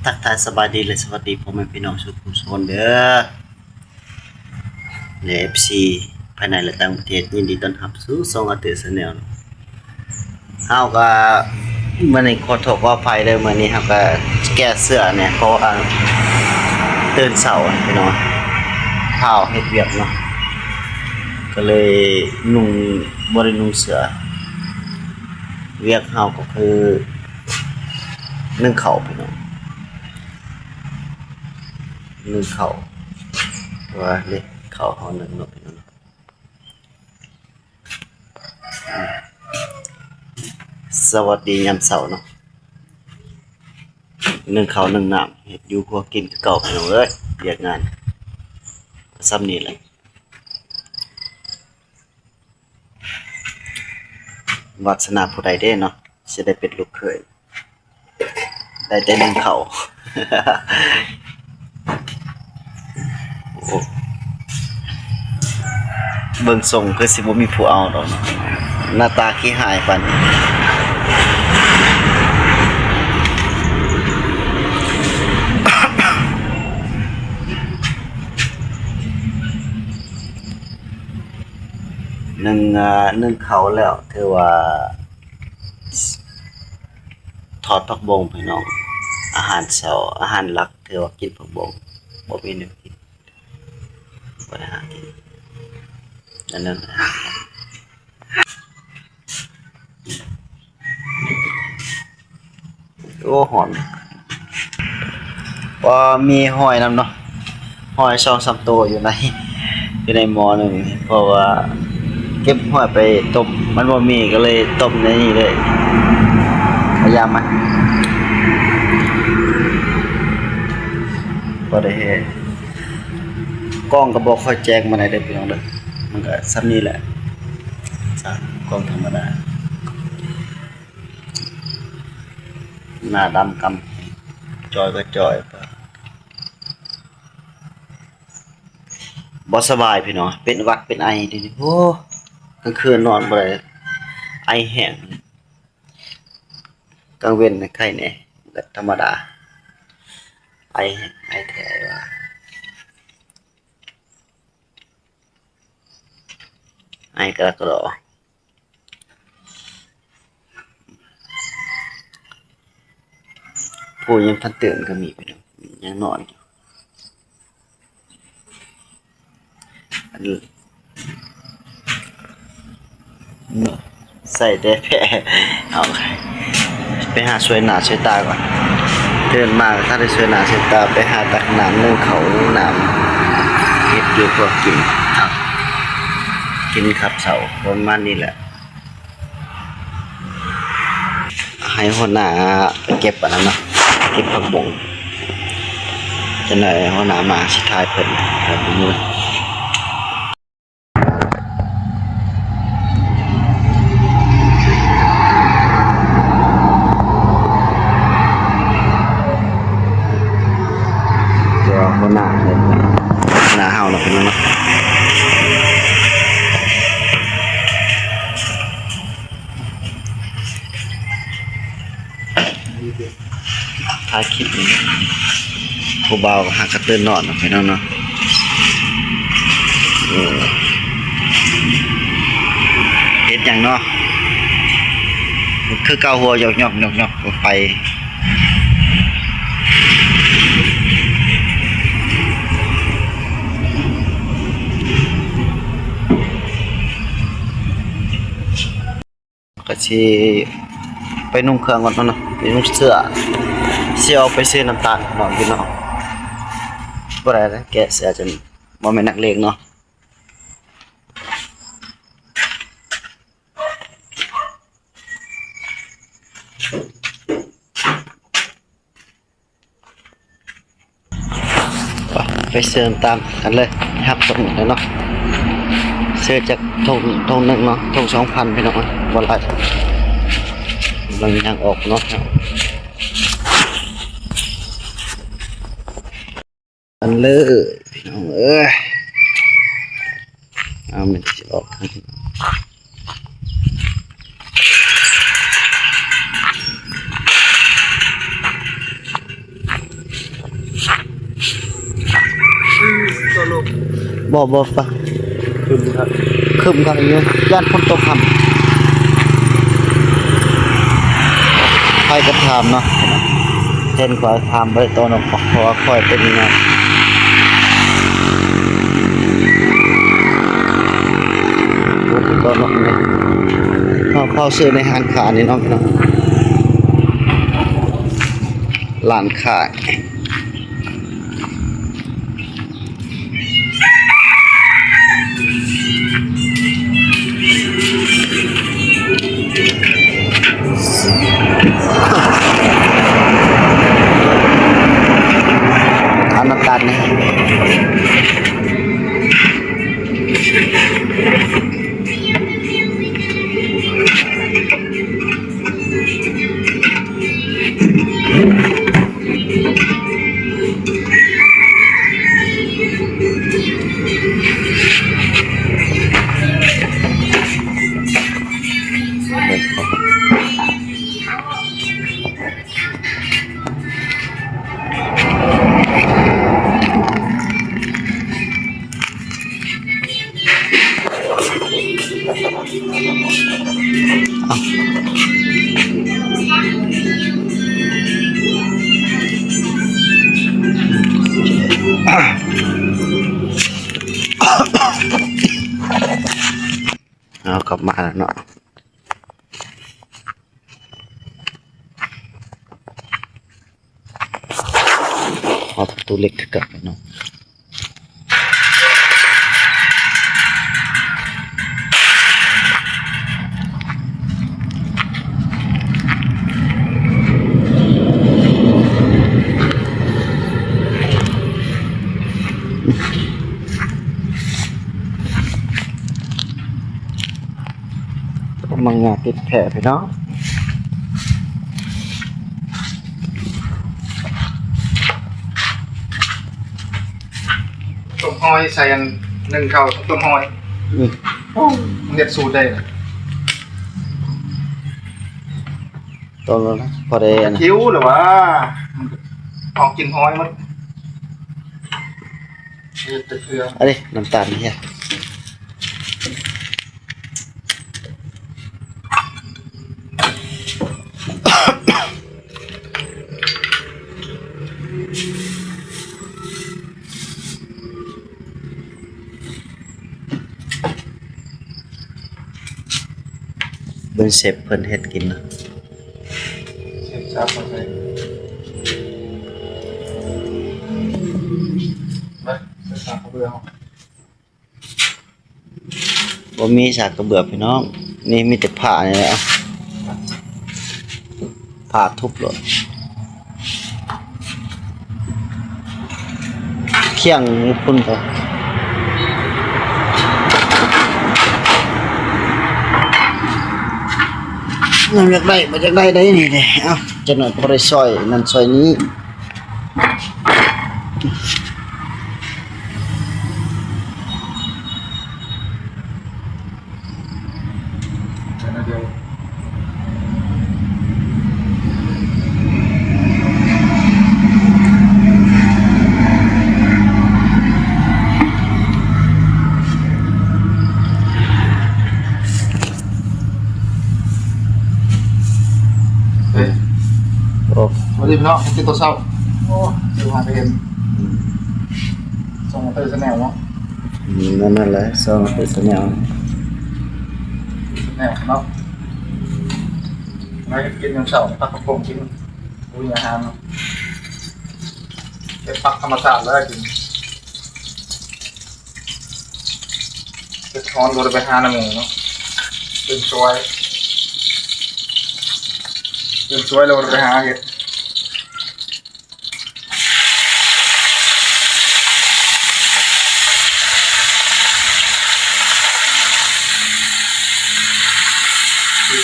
ทักทายสบายดีเลยสวัสดีพ่อแม่พี่น้องทุกคนเด้อใน FC ภายในและต่างประเทศยินดีต้อนรับสู่ช่องอาเตอร์ชาแนลเฮาก็มื้อนี้ขอโทษขออภัยเด้อมื้อนี้เฮาก็แก้เสื้อเนี่ยเพราะว่าตื่นเช้าพี่น้องข้าวเฮ็ดเวียกเนาะก็เลยนุ่งบ่ได้นุ่งเสื้อเวียกเฮาก็คือนึ่งข้าวพี่น้องนึ่งข้าวว่านี่ข้าวเฮานึ่งเนาะพี่น้องสวัสดียามเช้าเนาะนึ่งข้าวนึ่งน้ำเฮ็ดอยู่ครัวกินคือเก่าพี่น้องเอ้ยเวียกงานซ้ำนี่แหละวาสนาผู้ใดเด้เนาะสิได้เป็นลูกเขยได้แต่นึ่งข้าว โอ้เบิ่งทรงคือสิบ่มีผู้เอาดอกเนาะหน้าตาขี้หายปานนี้นึ่งเขาวแล้วถือว่าทอดผักบงพี่น้องอาหารเช้าอาหารหลักถือว่ากินผักบงบ่มีแนวกินบ่ได้หากินอันนั้นโอ้หอนว่ามีหอยนำเนาะหอย2-3ตัวอยู่ในหม้อหนึงเพราะว่าเก็บหอยไปต้มมันบ่มีก็เลยต้มในนี้เลยพยายามมาบ่ได้เฮ็ดกล้องก็บ่ค่อยแจ้งมาได้เด้อพี่น้องเด้อมันก็ซ้ำนี้แหละจากกล้องธรรมดาหน้าดำกำจอยก็จอยบ่สบายพี่น้องเป็นหวัดเป็นไอเดี๋ยวนี้โอ้กลางคืนนอนบ่ได้ไอแห้งกลางเว้นไข้แน่แบบธรรมดาไอแห้งไอแท้ว่าไอกระดอผู้ยังทันตื่นก็มีพี่น้องยังนอนอยู่อันใส่แต่แผลเอาไปหาช่วยหน้าช่วยตาก่อนเดินมาถ้าได้ช่วยหน้าช่วยตาไปหาตักน้ำนึ่งเขาน้ำเฮ็ดอยู่พวกกินครับกินครับเสาประมาณนี้แหละให้หัวหน้าไปเก็บอันนั้นเนาะเก็บผักบงจะไหนหัวหน้ามาสิทายเพิ่นครับมื้อหัวหน้าเลยหัวหน้าเฮาเนาะพี่น้องเนาะถ่ายคลิปนี้ผู้เบาก็หากระตื่นนอนเนาะพี่น้องเนาะเฮ็ดหยังเนาะคือเกาหัวหยอกๆๆไปก็สิไปนุ่งเครื่องก่อนเนาะไปนุ่งเสื้อสิเอาไปซื้อน้ำตาลนอนพี่น้องบ่ได้แกะเสื้อจนบ่แม่นนักเลงเนาะไปซื้อน้ำตาลกันเลยครับตรงนี้เนาะซื้อจากทงนึงเนาะทง 2,000 พี่น้องบ่หลายบางอย่างออกเนาะอันเลยพี่น้องเอ้ยเอามันจะออก บ่ปะ ขึ้นครับ คึมกันอยู่ย่านฝนตกค่ำใครก็ถามเนาะเช่นขอถามไปตัวเนาะเพราะว่าค่อยเป็นยังไงตัวเนาะเนี่ยเข้าซื้อในห้างค้านี่เนาะพี่น้องร้านขายเอาน้ำตาลนี่เอากลับมาแล้วเนาะเอาประตูเล็กกลับเนาะมังงะติดแผลไปเนาะต้มหอยใส่กัน1ข้าวต้มหอย นี่ มันเฮ็ดสูตรได้นะ ตัวแล้วนะพอได้นะ คิ้วหรือว่าออกกินหอยมันเฮ็ดแต่เกลือ อันนี้น้ำตาลเนี่ยเบิ่งเชฟเพิ่นเฮ็ดกินนะ เชฟซับมาใส่ไปใส่ซับเกลือเอา บ่มีสากกระเบือพี่น้องนี่มีแต่ผ้านี่แหละเอาผ้าทุบโลดเคี่ยงพุ่นไปมันอยากได้มันอยากได้ได้นี่เด้เอ้าจะหน่อยบ่ได้ซอยนั่นซอยนี้ เดี๋ยว เฮ้ย โอ้ มาดิพี่น้องกินตัวเศร้าโอ้ดูหาไปเห็นส่งมาเตอร์สแนลเนาะ นั่นแหละซองเป็นสัญญาณ สแนลเนาะมากินยำเสาปักกระโปรงกินดูอาหารเนาะเป็นปักธรรมชาติแล้วกินเป็นทอนโดนไปหาหน้าหมูเนาะเป็นช่วยเราไปหาเห็ด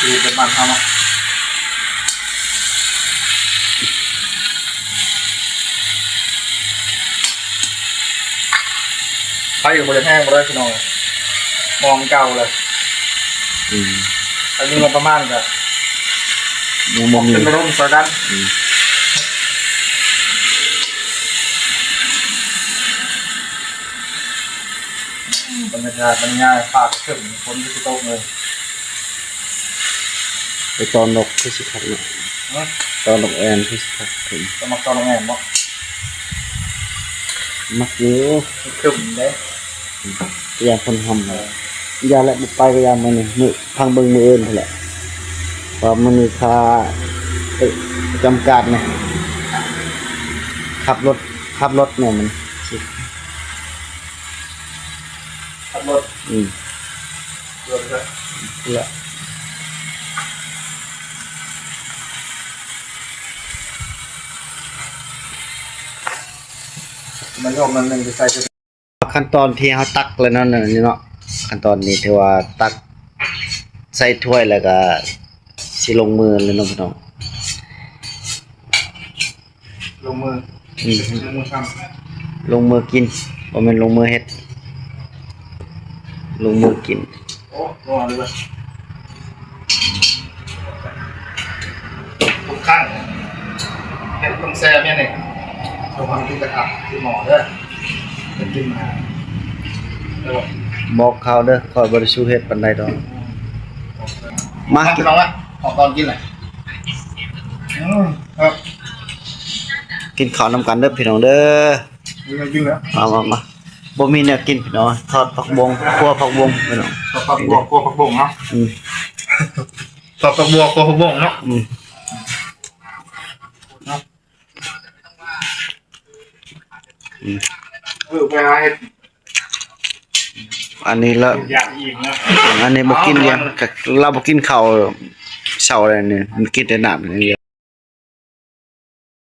คือเป็นบ้านเขาเนาะไฟอยู่บนแห้งหมดเลยพี่น้องมองเก่าเลยอันนี้มันประมาณกับ ยังบ่มี เป็นร่มสกัน รยากาศมันง่ายฝากขึ้นคนที่โต๊ะเลย ไปตอนนกคือสิครับเนาะ นะ ตอนนกแอนคือสิครับผม จะมาตอนโรงแรมบ่ มักอยู่ ขึ้นเลย ยามคนทำเลยยาและบุกไปก็ยามมันนี่มือพังเบิ่งมืออื่นนั่นแหละเพราะมันมีค่าจำกัดนะขับรถเนี่ยมันสิ ขับรถ อืม รถเลย เพื่อ มันโยมมันหนึ่งจะใส่จะ ขั้นตอนที่เขาตักแล้วนั่นน่ะนี่เนาะขั้นตอนนี้ที่ว่าตักใส่ถ้วยแล้วก็สิลงมือเลยเนาะพี่น้อง ลงมือ อืม ลงมือท ลงมือกินบ่แม่นลงมือเฮ็ดลงมือกิน ำโอ้ลงเลยทุกขั้นเห็นต้องแซ่เนี่ยนี่ลงมาที่กระทะที่หม้อเด้อเป็นจิ้มมาเดี๋ยว บอกเขาเด้อขอยบ่ได้สู้เฮ็ดปานใดดอก มา กินลองละของตอนกินเลยครับ กินข้าวนำกันเด้อพี่น้องเด้อ มีกินแล้ว มาบ่มีแนวกินพี่น้องทอดผักบงคั่วผักบงพี่น้อง ผักบัวกลัวผักบงเนาะ อืม ผักบัวกลัวผักบงเนาะ อืม ไปหาเห็ด อันนี้ละ อยากอีกนะ อันนี้บ่กินเลี้ยงก็เราบ่กินข้าวเช้าเลยนี่มันกินแต่น้ำอย่างเดียว